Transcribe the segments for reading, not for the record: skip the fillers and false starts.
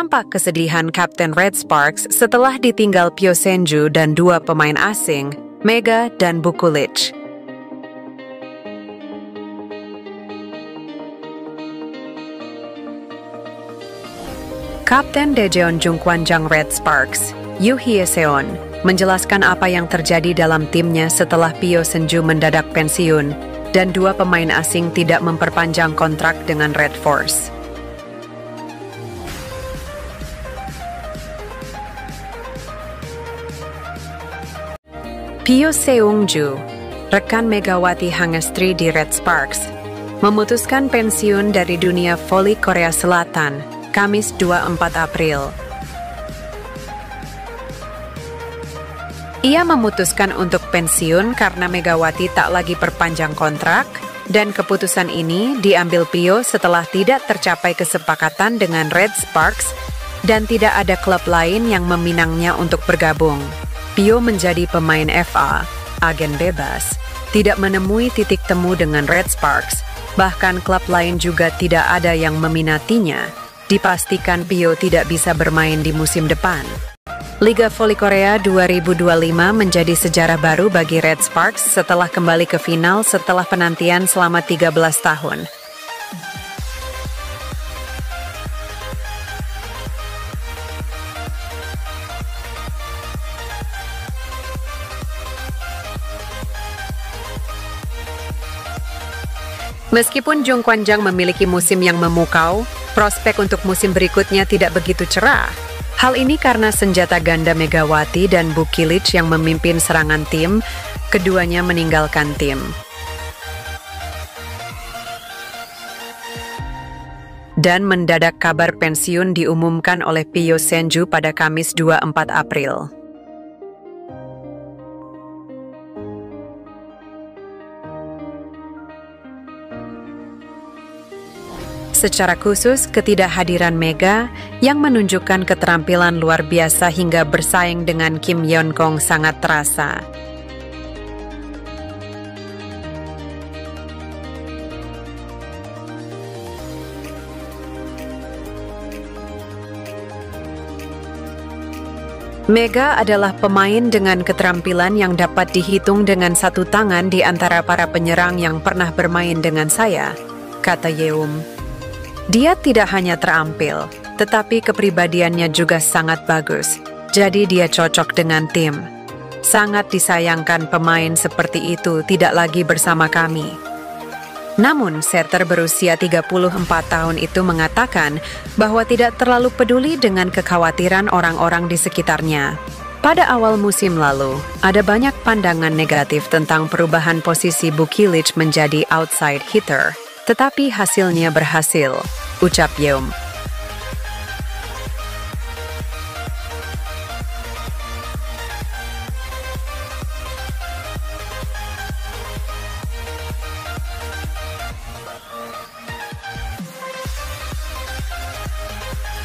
Tampak kesedihan Kapten Red Sparks setelah ditinggal Pio Senju dan dua pemain asing, Mega dan Bukulich. Kapten Daejeon Jungkwanjang Red Sparks, Yoo Hye-seon, menjelaskan apa yang terjadi dalam timnya setelah Pio Senju mendadak pensiun dan dua pemain asing tidak memperpanjang kontrak dengan Red Force. Pio Seung-ju, rekan Megawati Hangestri di Red Sparks, memutuskan pensiun dari dunia voli Korea Selatan, Kamis 24 April. Ia memutuskan untuk pensiun karena Megawati tak lagi perpanjang kontrak, dan keputusan ini diambil Pio setelah tidak tercapai kesepakatan dengan Red Sparks dan tidak ada klub lain yang meminangnya untuk bergabung. Pio menjadi pemain FA, agen bebas, tidak menemui titik temu dengan Red Sparks, bahkan klub lain juga tidak ada yang meminatinya. Dipastikan Pio tidak bisa bermain di musim depan. Liga Voli Korea 2025 menjadi sejarah baru bagi Red Sparks setelah kembali ke final setelah penantian selama 13 tahun. Meskipun Jungkwanjang memiliki musim yang memukau, prospek untuk musim berikutnya tidak begitu cerah. Hal ini karena senjata ganda Megawati dan Bukulich yang memimpin serangan tim, keduanya meninggalkan tim. Dan mendadak kabar pensiun diumumkan oleh Pio Senju pada Kamis 24 April. Secara khusus, ketidakhadiran Mega yang menunjukkan keterampilan luar biasa hingga bersaing dengan Kim Yeon-kong sangat terasa. Mega adalah pemain dengan keterampilan yang dapat dihitung dengan satu tangan di antara para penyerang yang pernah bermain dengan saya, kata Yeum. Dia tidak hanya terampil, tetapi kepribadiannya juga sangat bagus, jadi dia cocok dengan tim. Sangat disayangkan pemain seperti itu tidak lagi bersama kami. Namun, setter berusia 34 tahun itu mengatakan bahwa tidak terlalu peduli dengan kekhawatiran orang-orang di sekitarnya. Pada awal musim lalu, ada banyak pandangan negatif tentang perubahan posisi Bukulich menjadi outside hitter. Tetapi hasilnya berhasil, ucap Yeum.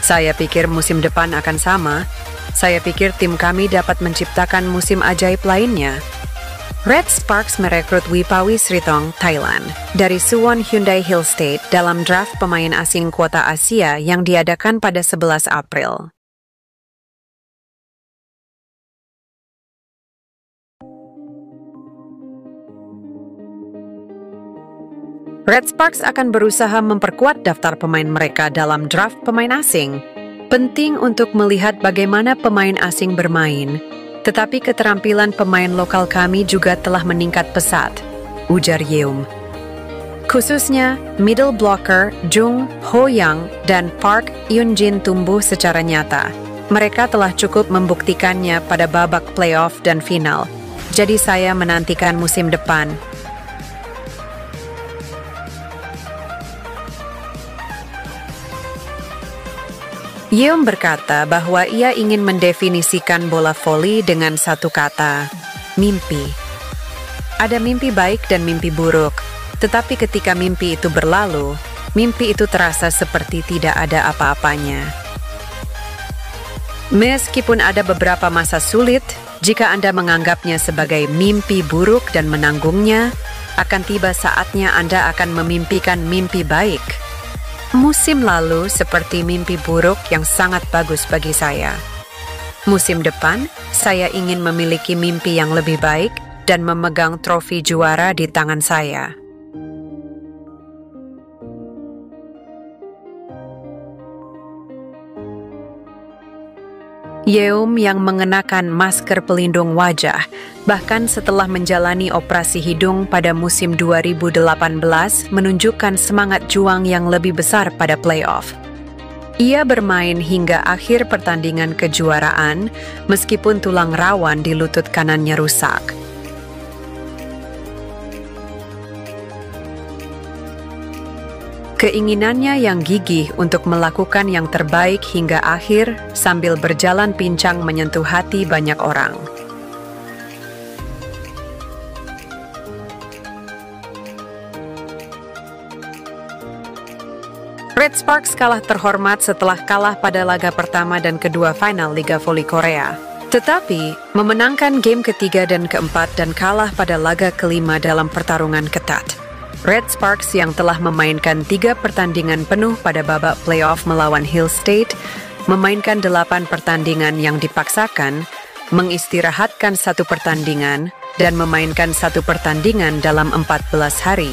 Saya pikir musim depan akan sama. Saya pikir tim kami dapat menciptakan musim ajaib lainnya. Red Sparks merekrut Wipawi Sritong, Thailand, dari Suwon Hyundai Hill State dalam draft pemain asing kuota Asia yang diadakan pada 11 April. Red Sparks akan berusaha memperkuat daftar pemain mereka dalam draft pemain asing. Penting untuk melihat bagaimana pemain asing bermain. Tetapi keterampilan pemain lokal kami juga telah meningkat pesat, ujar Yeum. Khususnya, middle blocker Jung Ho-yang dan Park Eun-jin tumbuh secara nyata. Mereka telah cukup membuktikannya pada babak playoff dan final. Jadi saya menantikan musim depan. Yeum berkata bahwa ia ingin mendefinisikan bola voli dengan satu kata, mimpi. Ada mimpi baik dan mimpi buruk, tetapi ketika mimpi itu berlalu, mimpi itu terasa seperti tidak ada apa-apanya. Meskipun ada beberapa masa sulit, jika Anda menganggapnya sebagai mimpi buruk dan menanggungnya, akan tiba saatnya Anda akan memimpikan mimpi baik. Musim lalu seperti mimpi buruk yang sangat bagus bagi saya. Musim depan, saya ingin memiliki mimpi yang lebih baik dan memegang trofi juara di tangan saya. Yeom yang mengenakan masker pelindung wajah, bahkan setelah menjalani operasi hidung pada musim 2018, menunjukkan semangat juang yang lebih besar pada playoff. Ia bermain hingga akhir pertandingan kejuaraan, meskipun tulang rawan di lutut kanannya rusak. Keinginannya yang gigih untuk melakukan yang terbaik hingga akhir sambil berjalan pincang menyentuh hati banyak orang. Red Sparks kalah terhormat setelah kalah pada laga pertama dan kedua final Liga Voli Korea. Tetapi, memenangkan game ketiga dan keempat dan kalah pada laga kelima dalam pertarungan ketat. Red Sparks yang telah memainkan 3 pertandingan penuh pada babak playoff melawan Hill State, memainkan 8 pertandingan yang dipaksakan, mengistirahatkan 1 pertandingan, dan memainkan 1 pertandingan dalam 14 hari.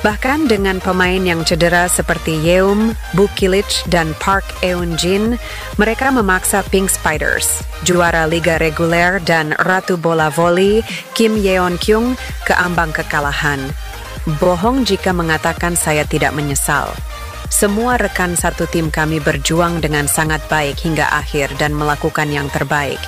Bahkan dengan pemain yang cedera seperti Yeom, Boo Kilich, dan Park Eun-jin, mereka memaksa Pink Spiders, juara liga reguler dan ratu bola voli Kim Yeon-kyung, ke ambang kekalahan. Bohong jika mengatakan saya tidak menyesal. Semua rekan satu tim kami berjuang dengan sangat baik hingga akhir dan melakukan yang terbaik.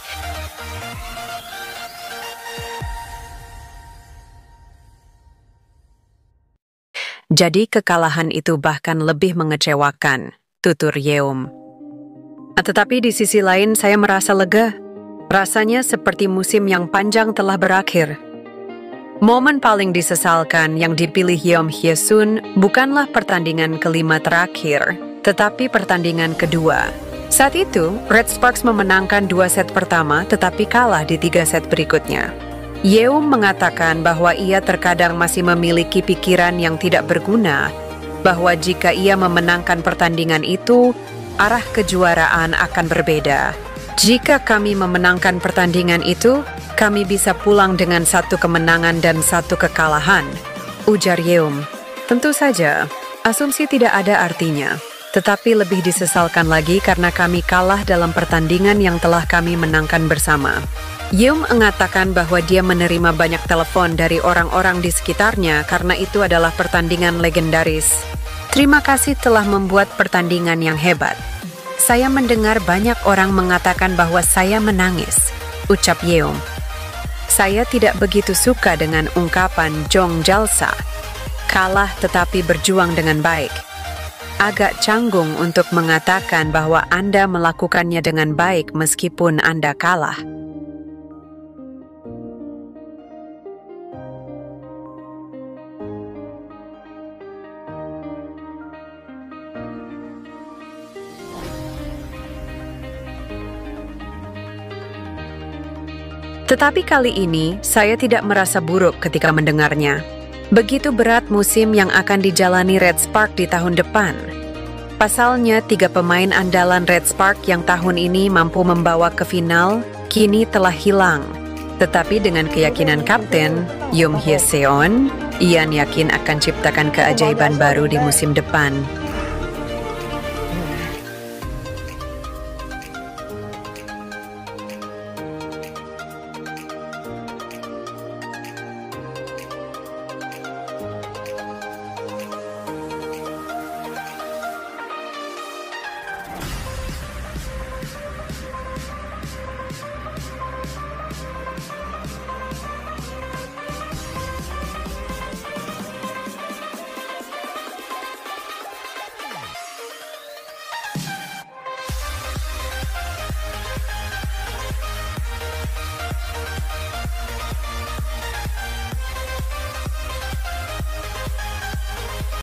Jadi kekalahan itu bahkan lebih mengecewakan, tutur Yeom. Tetapi di sisi lain saya merasa lega. Rasanya seperti musim yang panjang telah berakhir. Momen paling disesalkan yang dipilih Yeom Hye-sun bukanlah pertandingan kelima terakhir, tetapi pertandingan kedua. Saat itu, Red Sparks memenangkan 2 set pertama tetapi kalah di 3 set berikutnya. Yeom mengatakan bahwa ia terkadang masih memiliki pikiran yang tidak berguna, bahwa jika ia memenangkan pertandingan itu, arah kejuaraan akan berbeda. Jika kami memenangkan pertandingan itu, kami bisa pulang dengan 1 kemenangan dan 1 kekalahan, ujar Yeom. Tentu saja, asumsi tidak ada artinya, tetapi lebih disesalkan lagi karena kami kalah dalam pertandingan yang telah kami menangkan bersama. Yeom mengatakan bahwa dia menerima banyak telepon dari orang-orang di sekitarnya karena itu adalah pertandingan legendaris. Terima kasih telah membuat pertandingan yang hebat. Saya mendengar banyak orang mengatakan bahwa saya menangis, ucap Yeom. Saya tidak begitu suka dengan ungkapan Jong Jalsa, kalah tetapi berjuang dengan baik. Agak canggung untuk mengatakan bahwa Anda melakukannya dengan baik meskipun Anda kalah. Tetapi kali ini, saya tidak merasa buruk ketika mendengarnya. Begitu berat musim yang akan dijalani Red Spark di tahun depan. Pasalnya, 3 pemain andalan Red Spark yang tahun ini mampu membawa ke final, kini telah hilang. Tetapi dengan keyakinan Kapten, Yoon Hye-seon, Ian yakin akan ciptakan keajaiban baru di musim depan.